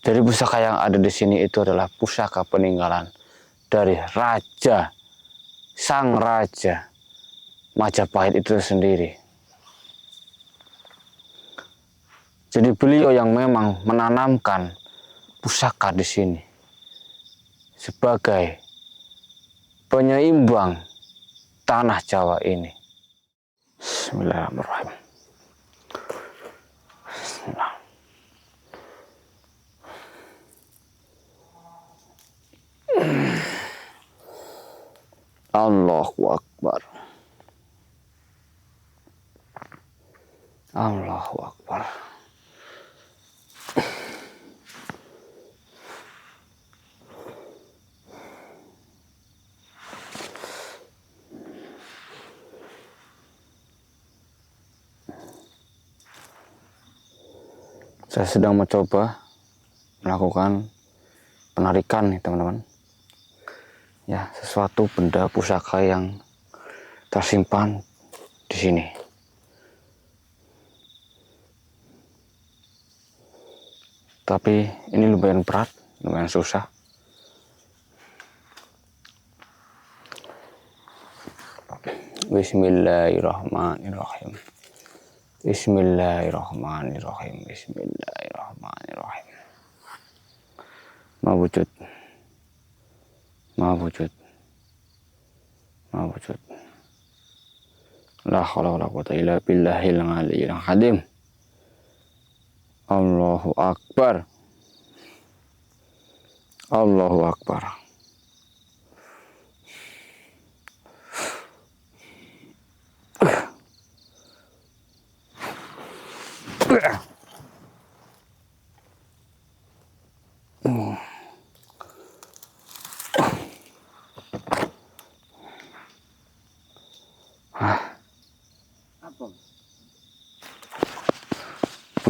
Dari pusaka yang ada di sini itu adalah pusaka peninggalan dari raja, sang raja Majapahit itu sendiri. Jadi beliau yang memang menanamkan pusaka di sini sebagai penyeimbang tanah Jawa ini. Bismillahirrahmanirrahim. Bismillah. Allahu Akbar. Allahu Akbar. Saya sedang mencoba melakukan penarikan nih teman-teman. Ya, sesuatu benda pusaka yang tersimpan di sini. Tapi ini lumayan berat, lumayan susah. Bismillahirrahmanirrahim. Bismillahirrahmanirrahim. Bismillahirrahmanirrahim. Mawujud. Mawujud. Mawujud. La haula wala quwwata illa billahil aliyyil azim. Allahu Akbar. Allahu Akbar.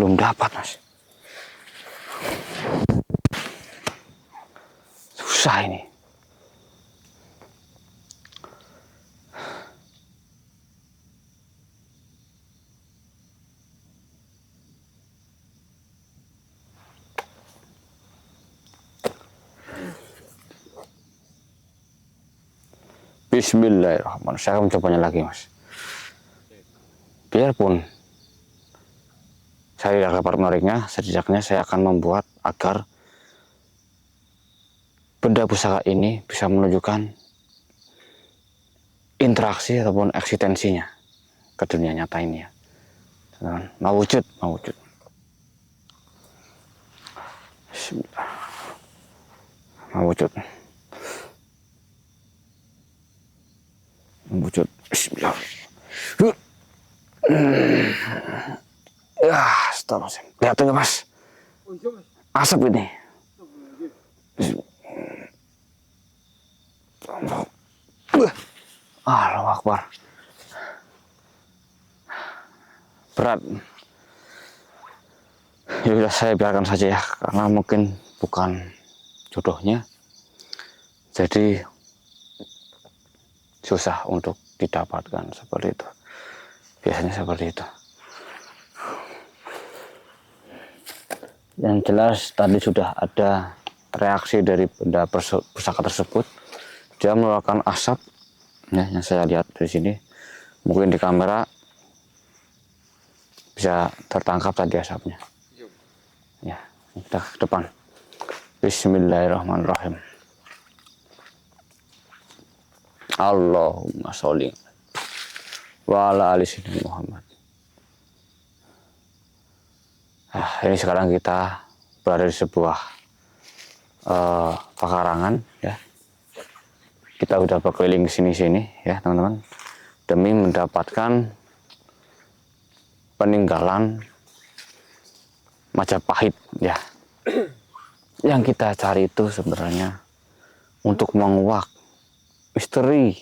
Belum dapat, Mas. Susah ini. Bismillahirrahmanirrahim. Saya akan mencobanya lagi, Mas. Biarpun saya tidak dapat menariknya, setidaknya saya akan membuat agar benda pusaka ini bisa menunjukkan interaksi ataupun eksistensinya ke dunia nyata ini ya. Mawujud, mawujud. Bismillah. Mawujud. Mawujud. Bismillah. Ya, astagfirullah. Lihat nggak, Mas? Asap ini. Allahu Akbar. Berat. Ya sudah, saya biarkan saja ya, karena mungkin bukan jodohnya. Jadi susah untuk didapatkan seperti itu. Biasanya seperti itu. Yang jelas tadi sudah ada reaksi dari benda pusaka tersebut. Dia mengeluarkan asap ya, yang saya lihat di sini. Mungkin di kamera bisa tertangkap tadi asapnya. Ya, kita ke depan. Bismillahirrahmanirrahim. Allahumma sholli wa ala ali sayyidina Muhammad. Ini sekarang kita berada di sebuah pekarangan ya. Kita udah berkeliling sini-sini ya teman-teman, demi mendapatkan peninggalan Majapahit ya. Yang kita cari itu sebenarnya untuk menguak misteri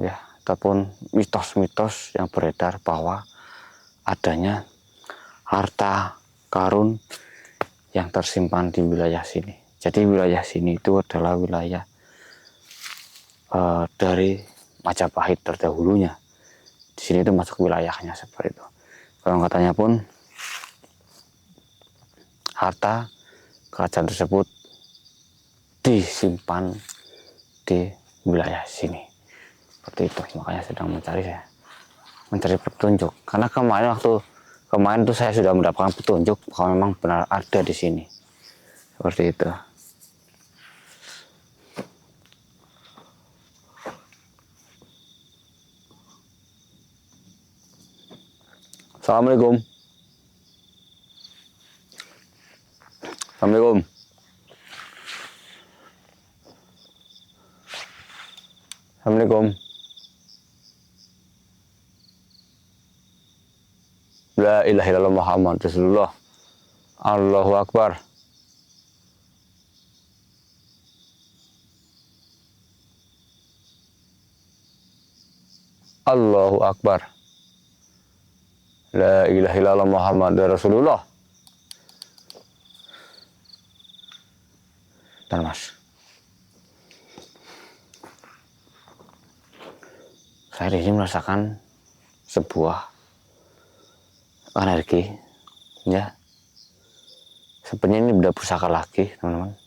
ya, ataupun mitos-mitos yang beredar bahwa adanya harta karun yang tersimpan di wilayah sini. Jadi wilayah sini itu adalah wilayah dari Majapahit terdahulunya. Di sini itu masuk wilayahnya seperti itu. Kalau katanya pun harta kerajaan tersebut disimpan di wilayah sini. Seperti itu, makanya sedang mencari petunjuk. Karena kemarin tuh saya sudah mendapatkan petunjuk bahwa memang benar ada di sini. Seperti itu. Assalamualaikum. Assalamualaikum. Assalamualaikum. La ilaha illallah Muhammad Rasulullah. Allahu Akbar. Allahu Akbar. La ilaha illallah Muhammad Rasulullah. Dan Mas, saya di sini merasakan sebuah energi, ya. Sebenarnya ini benda pusaka lagi, teman-teman.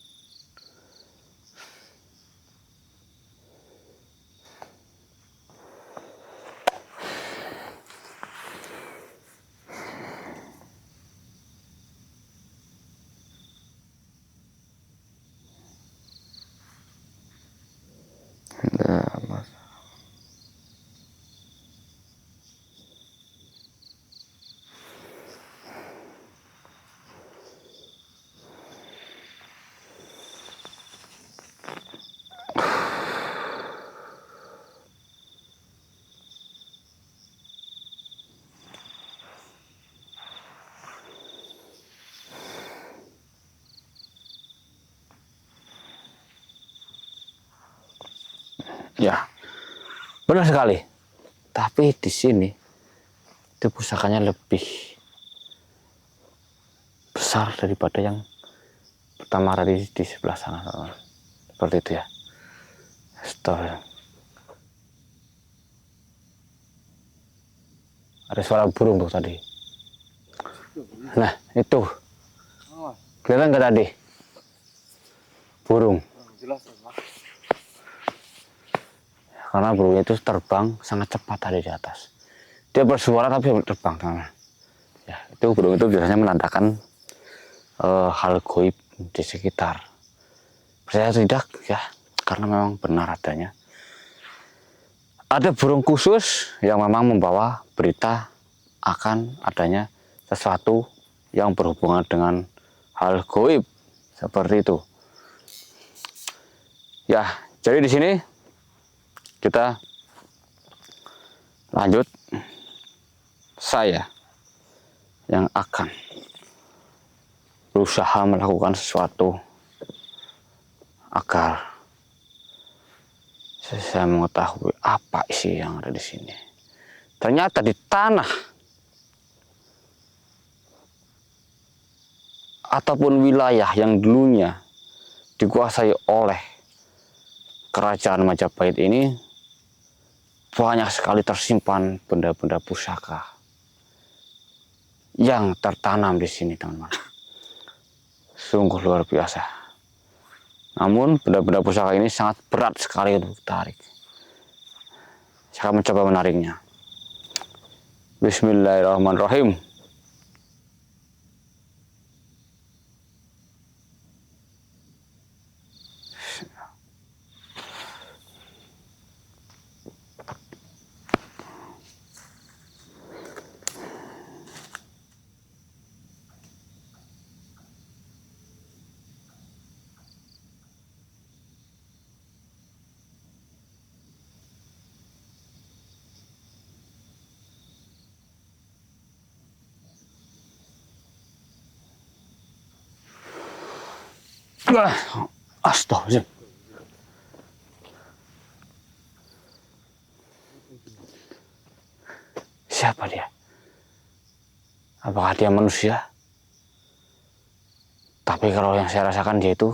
Ya, benar sekali. Tapi di sini itu pusakanya lebih besar daripada yang pertama tadi di sebelah sana, teman-teman. Seperti itu ya. Astagfirullah. Ada suara burung tuh tadi. Nah, itu. Kelihatan nggak tadi? Burung. Karena burungnya itu terbang sangat cepat tadi di atas. Dia bersuara tapi terbang, teman-teman. Ya, itu burung itu biasanya menandakan hal goib di sekitar. Percaya tidak ya, karena memang benar adanya. Ada burung khusus yang memang membawa berita akan adanya sesuatu yang berhubungan dengan hal goib seperti itu. Ya, jadi di sini kita lanjut. Saya yang akan berusaha melakukan sesuatu agar saya mengetahui apa isi yang ada di sini. Ternyata di tanah ataupun wilayah yang dulunya dikuasai oleh kerajaan Majapahit ini banyak sekali tersimpan benda-benda pusaka yang tertanam di sini, teman-teman. Sungguh luar biasa. Namun benda-benda pusaka ini sangat berat sekali untuk ditarik. Saya akan mencoba menariknya. Bismillahirrahmanirrahim. Astagfirullah. Siapa dia? Apakah dia manusia? Tapi kalau yang saya rasakan dia itu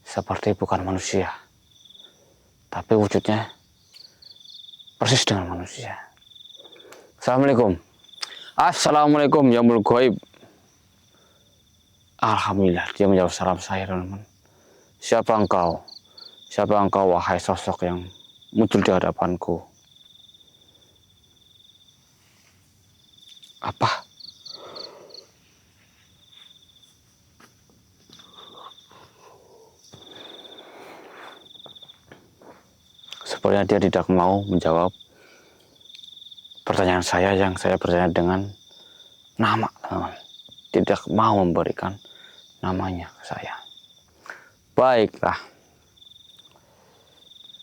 seperti bukan manusia, tapi wujudnya persis dengan manusia. Assalamualaikum. Assalamualaikum ya mul ghaib. Alhamdulillah, dia menjawab salam saya, teman-teman. Siapa engkau? Siapa engkau, wahai sosok yang muncul di hadapanku? Apa? Sepertinya dia tidak mau menjawab pertanyaan saya yang saya bertanya dengan nama, teman-teman. Tidak mau memberikan namanya ke saya. Baiklah.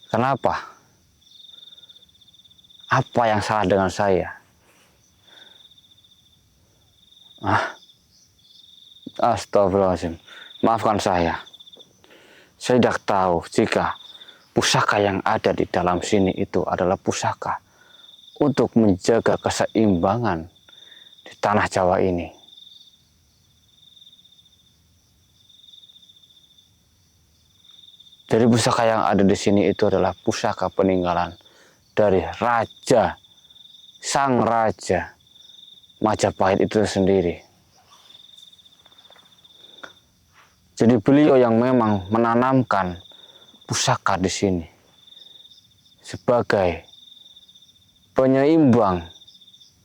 Kenapa? Apa yang salah dengan saya? Astagfirullahaladzim. Maafkan saya. Saya tidak tahu jika pusaka yang ada di dalam sini itu adalah pusaka untuk menjaga keseimbangan di tanah Jawa ini. Jadi pusaka yang ada di sini itu adalah pusaka peninggalan dari raja, sang raja Majapahit itu sendiri. Jadi beliau yang memang menanamkan pusaka di sini sebagai penyeimbang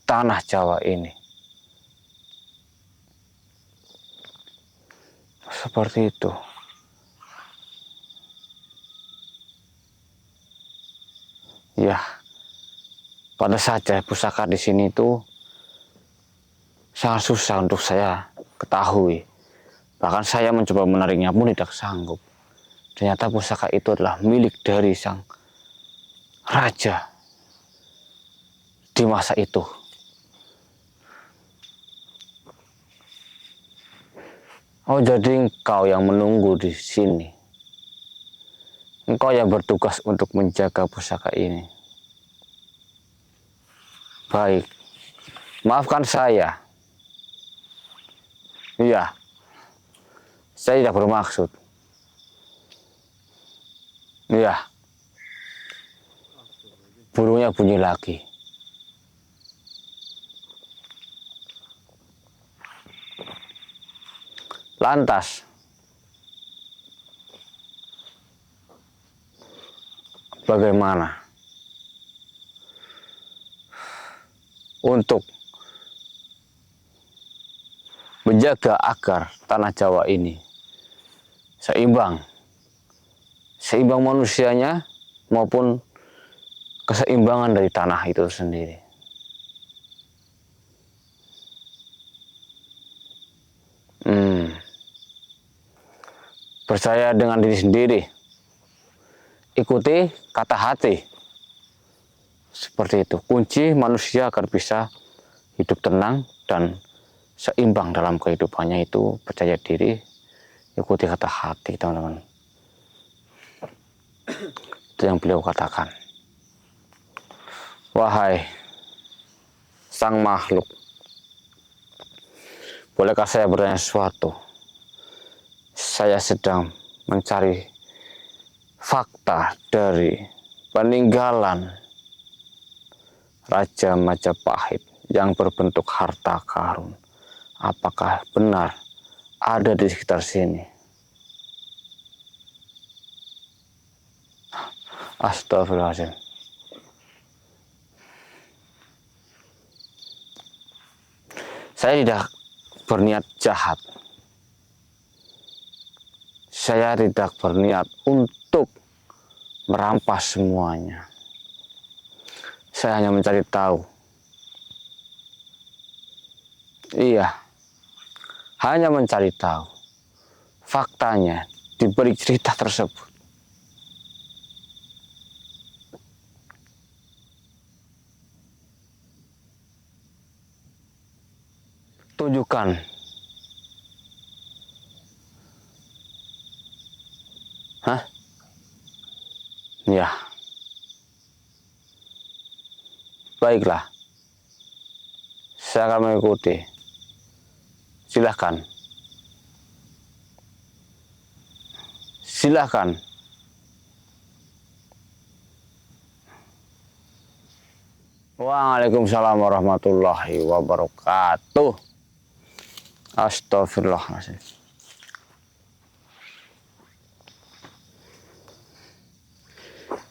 tanah Jawa ini. Seperti itu. Ya, pada saja pusaka di sini itu sangat susah untuk saya ketahui. Bahkan saya mencoba menariknya pun tidak sanggup. Ternyata pusaka itu adalah milik dari sang raja di masa itu. Oh, jadi engkau yang menunggu di sini. Engkau yang bertugas untuk menjaga pusaka ini. Baik. Maafkan saya. Iya. Saya tidak bermaksud. Iya. Burungnya bunyi lagi. Lantas, bagaimana untuk menjaga agar tanah Jawa ini seimbang manusianya maupun keseimbangan dari tanah itu sendiri? Percaya dengan diri sendiri, ikuti kata hati. Seperti itu kunci manusia agar bisa hidup tenang dan seimbang dalam kehidupannya itu percaya diri, ikuti kata hati, teman-teman. Itu yang beliau katakan. Wahai sang makhluk, bolehkah saya bertanya sesuatu? Saya sedang mencari fakta dari peninggalan Raja Majapahit yang berbentuk harta karun. Apakah benar ada di sekitar sini? Astagfirullahaladzim. Saya tidak berniat jahat. Saya tidak berniat untuk merampas semuanya. Saya hanya mencari tahu. Iya, hanya mencari tahu faktanya di balik cerita tersebut. Tunjukkan. Hah? Ya. Baiklah. Saya akan mengikuti. Silahkan. Silahkan. Waalaikumsalam warahmatullahi wabarakatuh. Astagfirullahaladzim.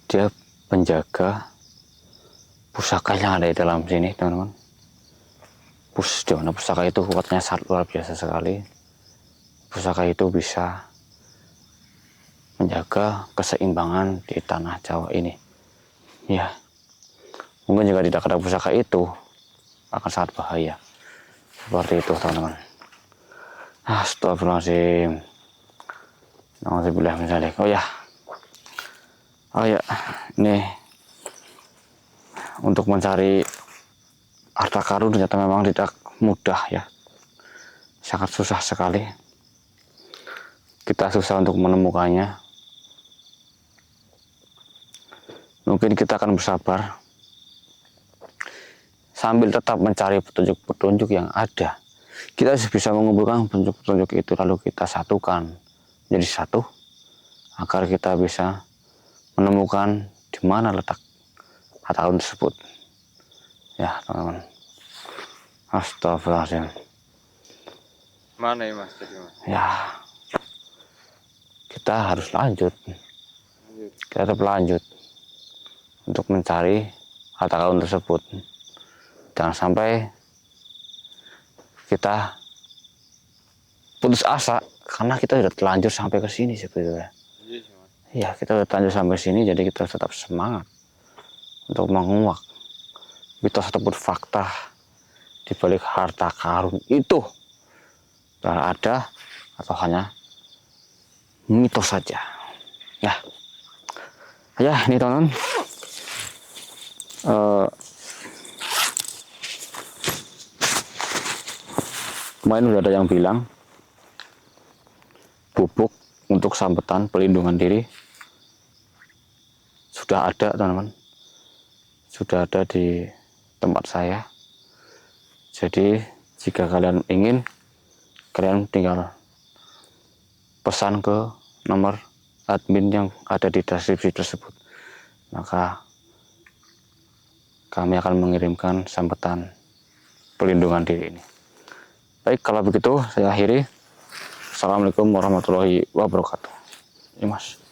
dia penjaga pusaka yang ada di dalam sini, teman-teman. Di mana pusaka itu kuatnya sangat luar biasa sekali. Pusaka itu bisa menjaga keseimbangan di tanah Jawa ini. Ya, mungkin jika tidak ada pusaka itu akan sangat bahaya. Seperti itu, teman-teman. Astagfirullahaladzim. Alhamdulillah misalnya. Oh ya, ini untuk mencari harta karun ternyata memang tidak mudah ya, sangat susah sekali. Kita susah untuk menemukannya. Mungkin kita akan bersabar sambil tetap mencari petunjuk-petunjuk yang ada. Kita bisa mengumpulkan petunjuk-petunjuk itu lalu kita satukan jadi satu agar kita bisa menemukan di mana letak harta karun tersebut. Ya, teman-teman. Astagfirullahaladzim. Mana ya Mas tadi Mas? Ya, kita harus lanjut. Kita tetap lanjut untuk mencari harta karun tersebut. Jangan sampai kita putus asa karena kita sudah terlanjur sampai ke sini sebetulnya. Iya sih Mas. Ya, kita sudah terlanjur sampai sini, jadi kita tetap semangat untuk menguak mitos ataupun fakta di balik harta karun itu telah ada atau hanya mitos saja. Nah, ya ini teman-teman, kemarin udah ada yang bilang bubuk untuk sambetan pelindungan diri sudah ada, teman-teman, sudah ada di tempat saya. Jadi jika kalian ingin, kalian tinggal pesan ke nomor admin yang ada di deskripsi tersebut, maka kami akan mengirimkan sambetan pelindungan diri ini. Baik, kalau begitu saya akhiri. Assalamualaikum warahmatullahi wabarakatuh. Ini Mas.